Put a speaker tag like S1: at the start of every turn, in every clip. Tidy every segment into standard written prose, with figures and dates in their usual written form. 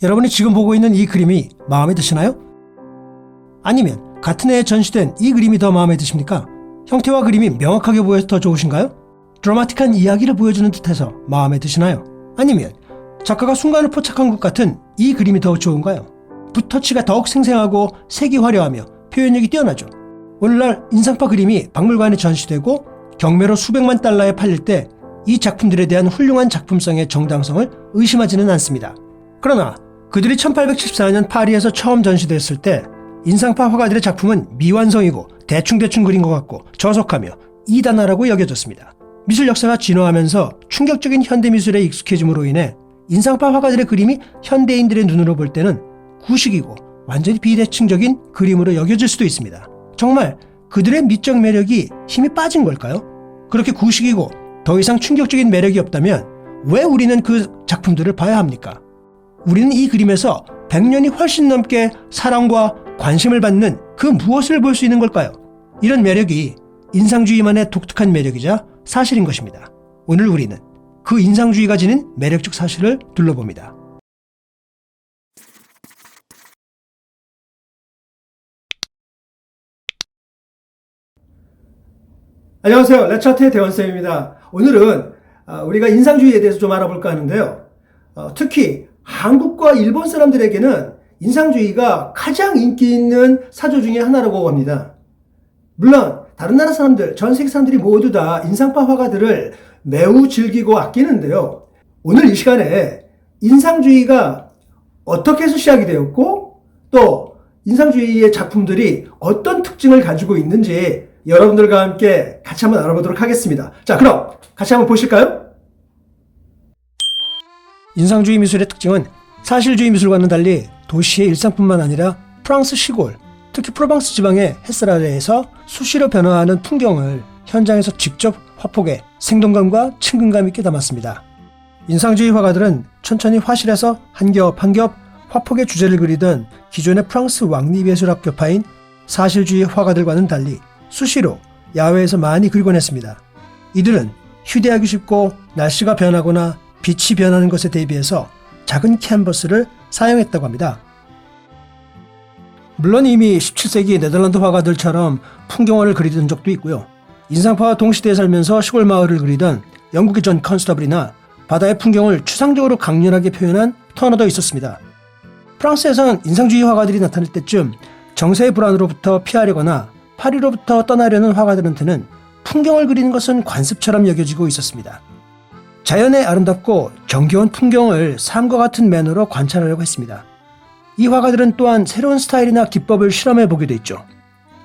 S1: 여러분이 지금 보고 있는 이 그림이 마음에 드시나요? 아니면 같은 해에 전시된 이 그림이 더 마음에 드십니까? 형태와 그림이 명확하게 보여서 더 좋으신가요? 드라마틱한 이야기를 보여주는 듯해서 마음에 드시나요? 아니면 작가가 순간을 포착한 것 같은 이 그림이 더 좋은가요? 붓터치가 더욱 생생하고 색이 화려하며 표현력이 뛰어나죠. 오늘날 인상파 그림이 박물관에 전시되고 경매로 수백만 달러에 팔릴 때 이 작품들에 대한 훌륭한 작품성의 정당성을 의심하지는 않습니다. 그러나 그들이 1874년 파리에서 처음 전시됐을 때 인상파 화가들의 작품은 미완성이고 대충 그린 것 같고 저속하며 이단화라고 여겨졌습니다. 미술 역사가 진화하면서 충격적인 현대미술에 익숙해짐으로 인해 인상파 화가들의 그림이 현대인들의 눈으로 볼 때는 구식이고 완전히 비대칭적인 그림으로 여겨질 수도 있습니다. 정말 그들의 미적 매력이 힘이 빠진 걸까요? 그렇게 구식이고 더 이상 충격적인 매력이 없다면 왜 우리는 그 작품들을 봐야 합니까? 우리는 이 그림에서 100년이 훨씬 넘게 사랑과 관심을 받는 그 무엇을 볼 수 있는 걸까요? 이런 매력이 인상주의만의 독특한 매력이자 사실인 것입니다. 오늘 우리는 그 인상주의가 지닌 매력적 사실을 둘러봅니다. 안녕하세요. 레차트의 대원쌤입니다. 오늘은 우리가 인상주의에 대해서 좀 알아볼까 하는데요. 특히 한국과 일본 사람들에게는 인상주의가 가장 인기 있는 사조 중에 하나라고 합니다. 물론 다른 나라 사람들, 전 세계 사람들이 모두 다 인상파 화가들을 매우 즐기고 아끼는데요. 오늘 이 시간에 인상주의가 어떻게 해서 시작이 되었고 또 인상주의의 작품들이 어떤 특징을 가지고 있는지 여러분들과 함께 같이 한번 알아보도록 하겠습니다. 자, 그럼 같이 한번 보실까요? 인상주의 미술의 특징은 사실주의 미술과는 달리 도시의 일상뿐만 아니라 프랑스 시골, 특히 프로방스 지방의 햇살 아래에서 수시로 변화하는 풍경을 현장에서 직접 화폭에 생동감과 친근감 있게 담았습니다. 인상주의 화가들은 천천히 화실에서 한 겹 한 겹 화폭의 주제를 그리던 기존의 프랑스 왕립예술학교파인 사실주의 화가들과는 달리 수시로 야외에서 많이 그리곤 했습니다. 이들은 휴대하기 쉽고 날씨가 변하거나 빛이 변하는 것에 대비해서 작은 캔버스를 사용했다고 합니다. 물론 이미 17세기 네덜란드 화가들처럼 풍경화를 그리던 적도 있고요. 인상파와 동시대에 살면서 시골 마을을 그리던 영국의 존 컨스터블이나 바다의 풍경을 추상적으로 강렬하게 표현한 터너도 있었습니다. 프랑스에선 인상주의 화가들이 나타날 때쯤 정세의 불안으로부터 피하려거나 파리로부터 떠나려는 화가들한테는 풍경을 그리는 것은 관습처럼 여겨지고 있었습니다. 자연의 아름답고 정겨운 풍경을 삶과 같은 매너로 관찰하려고 했습니다. 이 화가들은 또한 새로운 스타일이나 기법을 실험해 보기도 했죠.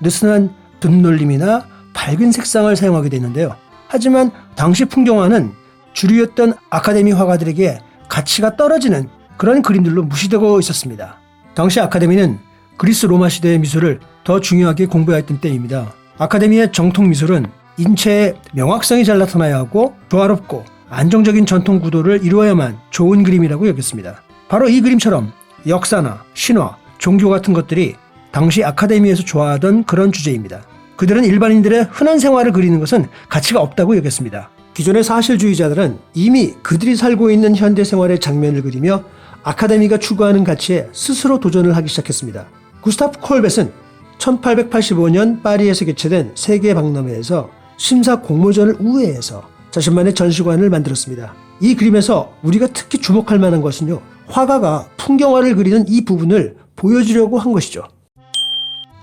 S1: 느슨한 붓놀림이나 밝은 색상을 사용하게 됐는데요. 하지만 당시 풍경화는 주류였던 아카데미 화가들에게 가치가 떨어지는 그런 그림들로 무시되고 있었습니다. 당시 아카데미는 그리스 로마 시대의 미술을 더 중요하게 공부했던 때입니다. 아카데미의 정통 미술은 인체의 명확성이 잘 나타나야 하고 조화롭고 안정적인 전통 구도를 이루어야만 좋은 그림이라고 여겼습니다. 바로 이 그림처럼 역사나 신화, 종교 같은 것들이 당시 아카데미에서 좋아하던 그런 주제입니다. 그들은 일반인들의 흔한 생활을 그리는 것은 가치가 없다고 여겼습니다. 기존의 사실주의자들은 이미 그들이 살고 있는 현대 생활의 장면을 그리며 아카데미가 추구하는 가치에 스스로 도전을 하기 시작했습니다. 구스타프 콜벳은 1885년 파리에서 개최된 세계박람회에서 심사 공모전을 우회해서 자신만의 전시관을 만들었습니다. 이 그림에서 우리가 특히 주목할 만한 것은요, 화가가 풍경화를 그리는 이 부분을 보여주려고 한 것이죠.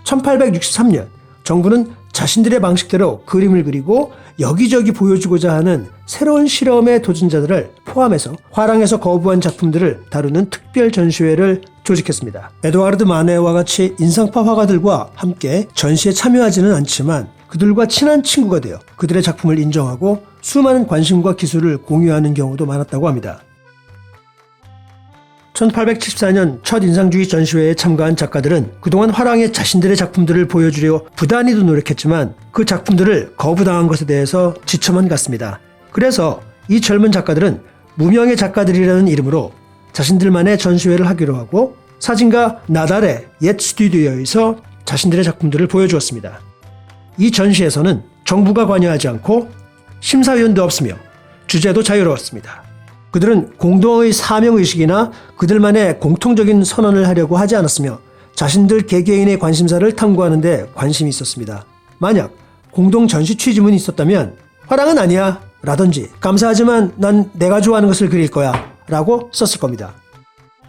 S1: 1863년 정부는 자신들의 방식대로 그림을 그리고 여기저기 보여주고자 하는 새로운 실험의 도전자들을 포함해서 화랑에서 거부한 작품들을 다루는 특별 전시회를 조직했습니다. 에드와르드 마네와 같이 인상파 화가들과 함께 전시에 참여하지는 않지만 그들과 친한 친구가 되어 그들의 작품을 인정하고 수많은 관심과 기술을 공유하는 경우도 많았다고 합니다. 1874년 첫 인상주의 전시회에 참가한 작가들은 그동안 화랑에 자신들의 작품들을 보여주려 부단히도 노력했지만 그 작품들을 거부당한 것에 대해서 지쳐만 갔습니다. 그래서 이 젊은 작가들은 무명의 작가들이라는 이름으로 자신들만의 전시회를 하기로 하고 사진가 나달의 옛 스튜디오에서 자신들의 작품들을 보여주었습니다. 이 전시에서는 정부가 관여하지 않고 심사위원도 없으며 주제도 자유로웠습니다. 그들은 공동의 사명의식이나 그들만의 공통적인 선언을 하려고 하지 않았으며 자신들 개개인의 관심사를 탐구하는 데 관심이 있었습니다. 만약 공동 전시 취지문이 있었다면 화랑은 아니야 라든지 감사하지만 난 내가 좋아하는 것을 그릴 거야 라고 썼을 겁니다.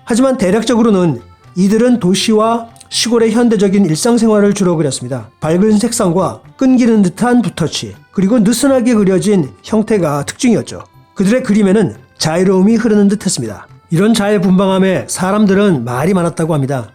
S1: 하지만 대략적으로는 이들은 도시와 시골의 현대적인 일상생활을 주로 그렸습니다. 밝은 색상과 끈기는 듯한 붓터치, 그리고 느슨하게 그려진 형태가 특징이었죠. 그들의 그림에는 자유로움이 흐르는 듯 했습니다. 이런 자유분방함에 사람들은 말이 많았다고 합니다.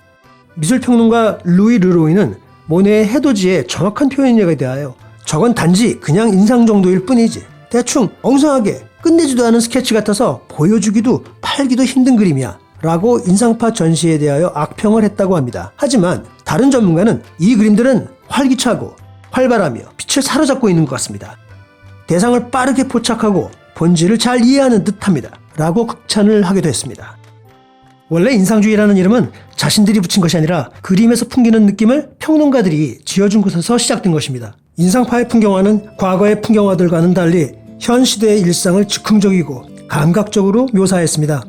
S1: 미술평론가 루이 르로이는 모네의 해돋이의 정확한 표현에 대하여 저건 단지 그냥 인상 정도일 뿐이지, 대충 엉성하게 끝내지도 않은 스케치 같아서 보여주기도 팔기도 힘든 그림이야 라고 인상파 전시에 대하여 악평을 했다고 합니다. 하지만 다른 전문가는 이 그림들은 활기차고 활발하며 빛을 사로잡고 있는 것 같습니다. 대상을 빠르게 포착하고 본질을 잘 이해하는 듯합니다 라고 극찬을 하기도 했습니다. 원래 인상주의라는 이름은 자신들이 붙인 것이 아니라 그림에서 풍기는 느낌을 평론가들이 지어준 곳에서 시작된 것입니다. 인상파의 풍경화는 과거의 풍경화들과는 달리 현 시대의 일상을 즉흥적이고 감각적으로 묘사했습니다.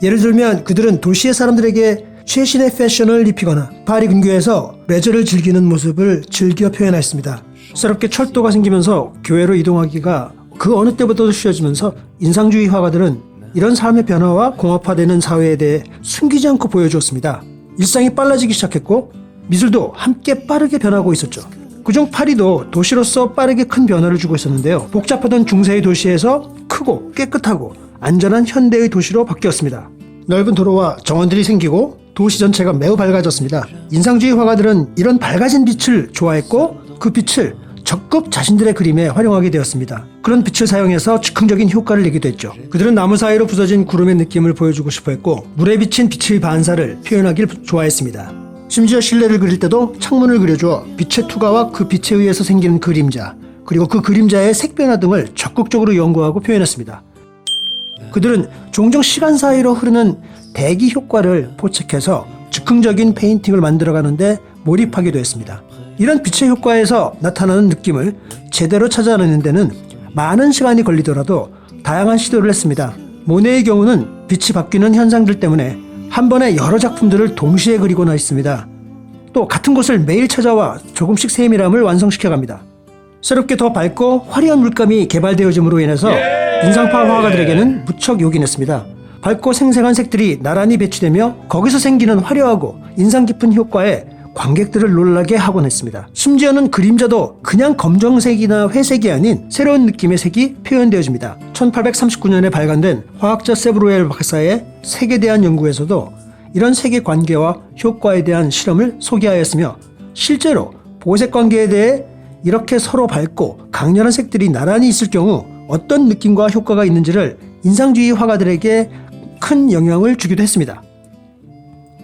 S1: 예를 들면 그들은 도시의 사람들에게 최신의 패션을 입히거나 파리 근교에서 레저를 즐기는 모습을 즐겨 표현했습니다. 새롭게 철도가 생기면서 교외로 이동하기가 그 어느 때보다도 쉬워지면서 인상주의 화가들은 이런 삶의 변화와 공업화되는 사회에 대해 숨기지 않고 보여주었습니다. 일상이 빨라지기 시작했고 미술도 함께 빠르게 변하고 있었죠. 그중 파리도 도시로서 빠르게 큰 변화를 주고 있었는데요. 복잡하던 중세의 도시에서 크고 깨끗하고 안전한 현대의 도시로 바뀌었습니다. 넓은 도로와 정원들이 생기고 도시 전체가 매우 밝아졌습니다. 인상주의 화가들은 이런 밝아진 빛을 좋아했고 그 빛을 적극 자신들의 그림에 활용하게 되었습니다. 그런 빛을 사용해서 즉흥적인 효과를 내기도 했죠. 그들은 나무 사이로 부서진 구름의 느낌을 보여주고 싶어 했고 물에 비친 빛의 반사를 표현하길 좋아했습니다. 심지어 실내를 그릴 때도 창문을 그려주어 빛의 투과와 그 빛에 의해서 생기는 그림자, 그리고 그 그림자의 색변화 등을 적극적으로 연구하고 표현했습니다. 그들은 종종 시간 사이로 흐르는 대기 효과를 포착해서 즉흥적인 페인팅을 만들어가는데 몰입하기도 했습니다. 이런 빛의 효과에서 나타나는 느낌을 제대로 찾아내는 데는 많은 시간이 걸리더라도 다양한 시도를 했습니다. 모네의 경우는 빛이 바뀌는 현상들 때문에 한 번에 여러 작품들을 동시에 그리고나 있습니다. 또 같은 곳을 매일 찾아와 조금씩 세밀함을 완성시켜갑니다. 새롭게 더 밝고 화려한 물감이 개발되어짐으로 인해서 인상파 화가들에게는 무척 요긴했습니다. 밝고 생생한 색들이 나란히 배치되며 거기서 생기는 화려하고 인상 깊은 효과에 관객들을 놀라게 하곤 했습니다. 심지어는 그림자도 그냥 검정색이나 회색이 아닌 새로운 느낌의 색이 표현되어집니다. 1839년에 발간된 화학자 세브로엘 박사의 색에 대한 연구에서도 이런 색의 관계와 효과에 대한 실험을 소개하였으며 실제로 보색 관계에 대해 이렇게 서로 밝고 강렬한 색들이 나란히 있을 경우 어떤 느낌과 효과가 있는지를 인상주의 화가들에게 큰 영향을 주기도 했습니다.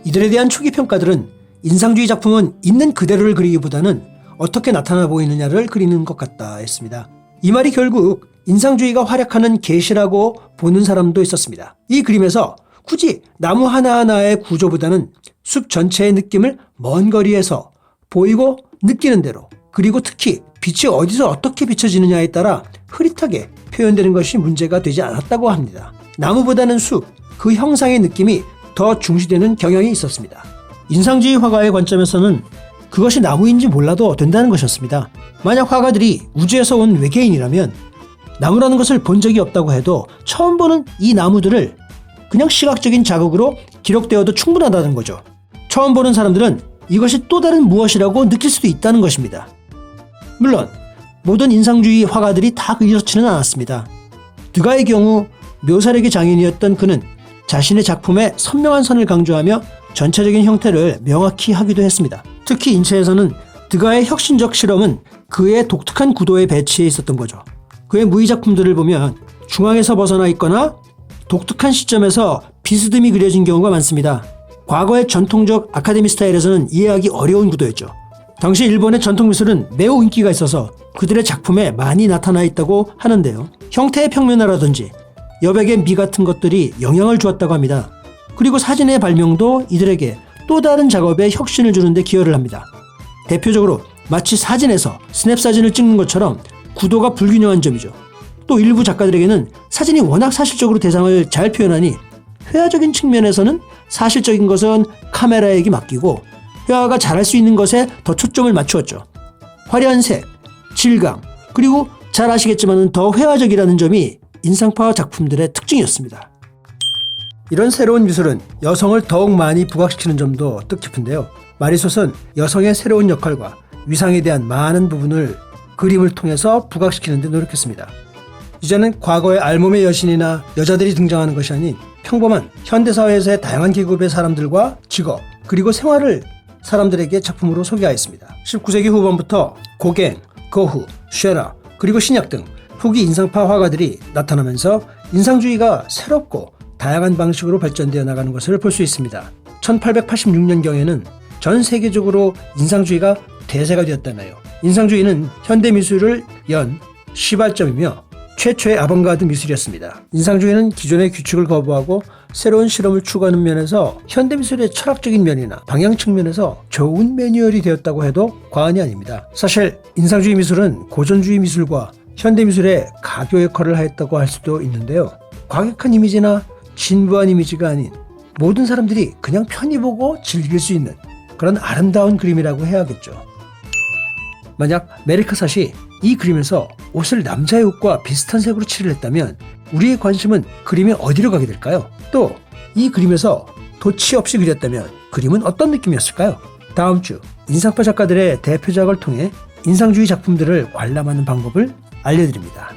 S1: 이들에 대한 초기 평가들은 인상주의 작품은 있는 그대로를 그리기보다는 어떻게 나타나 보이느냐를 그리는 것 같다 했습니다. 이 말이 결국 인상주의가 활약하는 계시라고 보는 사람도 있었습니다. 이 그림에서 굳이 나무 하나하나의 구조보다는 숲 전체의 느낌을 먼 거리에서 보이고 느끼는 대로, 그리고 특히 빛이 어디서 어떻게 비춰지느냐에 따라 흐릿하게 표현되는 것이 문제가 되지 않았다고 합니다. 나무보다는 숲, 그 형상의 느낌이 더 중시되는 경향이 있었습니다. 인상주의 화가의 관점에서는 그것이 나무인지 몰라도 된다는 것이었습니다. 만약 화가들이 우주에서 온 외계인이라면 나무라는 것을 본 적이 없다고 해도 처음 보는 이 나무들을 그냥 시각적인 자극으로 기록되어도 충분하다는 거죠. 처음 보는 사람들은 이것이 또 다른 무엇이라고 느낄 수도 있다는 것입니다. 물론 모든 인상주의 화가들이 다 그렇지는 않았습니다. 드가의 경우 묘사력의 장인이었던 그는 자신의 작품에 선명한 선을 강조하며 전체적인 형태를 명확히 하기도 했습니다. 특히 인체에서는 드가의 혁신적 실험은 그의 독특한 구도의 배치에 있었던 거죠. 그의 무의 작품들을 보면 중앙에서 벗어나 있거나 독특한 시점에서 비스듬히 그려진 경우가 많습니다. 과거의 전통적 아카데미 스타일에서는 이해하기 어려운 구도였죠. 당시 일본의 전통 미술은 매우 인기가 있어서 그들의 작품에 많이 나타나 있다고 하는데요. 형태의 평면화라든지 여백의 미 같은 것들이 영향을 주었다고 합니다. 그리고 사진의 발명도 이들에게 또 다른 작업에 혁신을 주는데 기여를 합니다. 대표적으로 마치 사진에서 스냅 사진을 찍는 것처럼 구도가 불균형한 점이죠. 또 일부 작가들에게는 사진이 워낙 사실적으로 대상을 잘 표현하니 회화적인 측면에서는 사실적인 것은 카메라에게 맡기고 회화가 잘할 수 있는 것에 더 초점을 맞추었죠. 화려한 색, 질감, 그리고 잘 아시겠지만 더 회화적이라는 점이 인상파 작품들의 특징이었습니다. 이런 새로운 미술은 여성을 더욱 많이 부각시키는 점도 뜻깊은데요. 마리솥은 여성의 새로운 역할과 위상에 대한 많은 부분을 그림을 통해서 부각시키는 데 노력했습니다. 이제는 과거의 알몸의 여신이나 여자들이 등장하는 것이 아닌 평범한 현대사회에서의 다양한 계급의 사람들과 직업, 그리고 생활을 사람들에게 작품으로 소개하였습니다. 19세기 후반부터 고갱, 거후, 쉐라, 그리고 신약 등 후기 인상파 화가들이 나타나면서 인상주의가 새롭고 다양한 방식으로 발전되어 나가는 것을 볼 수 있습니다. 1886년경에는 전 세계적으로 인상주의가 대세가 되었다나요. 인상주의는 현대미술을 연 시발점이며 최초의 아방가르드 미술이었습니다. 인상주의는 기존의 규칙을 거부하고 새로운 실험을 추구하는 면에서 현대미술의 철학적인 면이나 방향 측면에서 좋은 매뉴얼이 되었다고 해도 과언이 아닙니다. 사실 인상주의 미술은 고전주의 미술과 현대미술의 가교 역할을 하였다고 할 수도 있는데요. 과격한 이미지나 진부한 이미지가 아닌 모든 사람들이 그냥 편히 보고 즐길 수 있는 그런 아름다운 그림이라고 해야겠죠. 만약 메리카삿이 이 그림에서 옷을 남자의 옷과 비슷한 색으로 칠을 했다면 우리의 관심은 그림이 어디로 가게 될까요? 또 이 그림에서 도치 없이 그렸다면 그림은 어떤 느낌이었을까요? 다음 주 인상파 작가들의 대표작을 통해 인상주의 작품들을 관람하는 방법을 알려드립니다.